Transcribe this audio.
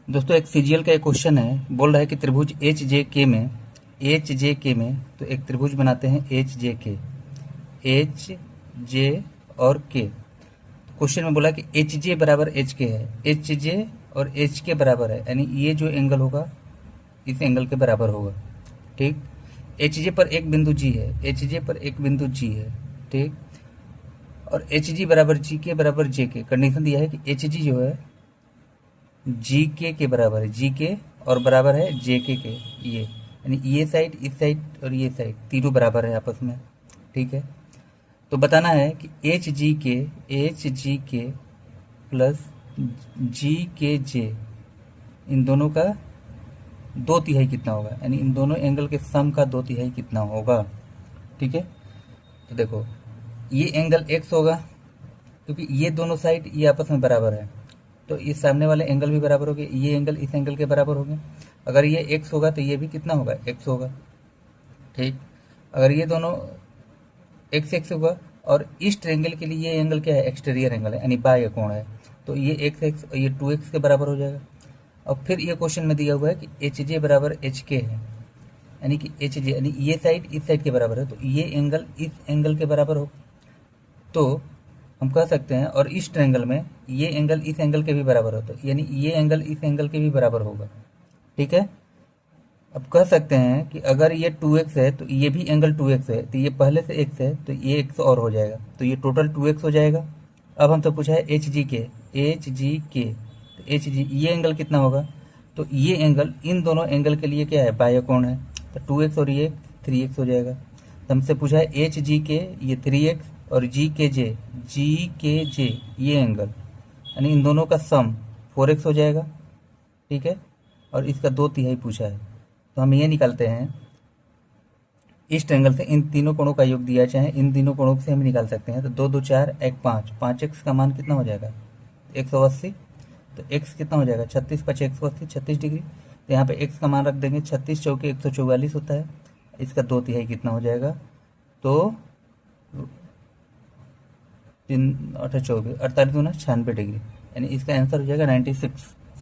दोस्तों एक सीजीएल का एक क्वेश्चन है, बोल रहा है कि त्रिभुज एच जे के में तो एक त्रिभुज बनाते हैं एच जे और के। क्वेश्चन में बोला कि एच जे बराबर एच के है, एच जे और एच के बराबर है, यानी ये जो एंगल होगा इस एंगल के बराबर होगा। ठीक, एच जे पर एक बिंदु जी है, एच जे पर एक बिंदु जी है। ठीक, और एच जी बराबर जी के बराबर जे के। कंडीशन दिया है कि एच जी जो है जी के बराबर है, जी के और बराबर है जे के ये, यानी ये साइड, इस साइड और ये साइड तीनों बराबर है आपस में। ठीक है, तो बताना है कि एच जी के प्लस जी के जे, इन दोनों का 2/3 कितना होगा, यानी इन दोनों एंगल के सम का 2/3 कितना होगा। ठीक है, तो देखो ये एंगल एक्स होगा, क्योंकि ये दोनों साइड ये आपस में बराबर है, तो इस सामने वाले एंगल भी बराबर हो गए, ये एंगल इस एंगल के बराबर हो गए। अगर ये एक्स होगा तो ये भी कितना होगा, एक्स होगा। ठीक, अगर ये दोनों एक्स एक्स होगा, और इस ट्रेंगल के लिए ये एंगल क्या है, एक्सटीरियर एंगल है, यानी बाह्य कोण है, तो ये एक्स एक्स और ये 2x के बराबर हो जाएगा। और फिर ये क्वेश्चन में दिया हुआ है कि एच जे बराबर एच के है, यानी कि एच जे यानी ये साइड इस साइड के बराबर है, तो ये एंगल इस एंगल के बराबर हो, तो हम कह सकते हैं, और इस ट्रायंगल में ये एंगल इस एंगल के भी बराबर हो, तो यानी ये एंगल इस एंगल के भी बराबर होगा। ठीक है, अब कह सकते हैं कि अगर ये 2x है तो ये भी एंगल 2x है, तो ये पहले से x है तो ये x और हो जाएगा, तो ये टोटल 2x हो जाएगा। अब हमसे पूछा है एच जी के, तो एच जी ये एंगल कितना होगा, तो ये एंगल इन दोनों एंगल के लिए क्या है, बाह्य कोण है, तो 2x और ये 3x हो जाएगा। तो हमसे पूछा है एच जी के ये 3x और जी के जे ये एंगल, यानी इन दोनों का सम 4x हो जाएगा। ठीक है, और इसका 2/3 पूछा है, तो हम ये निकालते हैं इस ट्रायंगल से इन तीनों कोणों का योग दिया, चाहे इन तीनों कोणों से हम निकाल सकते हैं। तो 2 2 4 1 5, 5x का मान कितना हो जाएगा, 180। तो x कितना हो जाएगा, 36 5 180, 36 डिग्री। तो यहाँ पे x का मान रख देंगे, 36 चौके 144 होता है, इसका 2/3 कितना हो जाएगा, तो 3 8 24 48 दूना 96 डिग्री, यानी इसका आंसर हो जाएगा 96।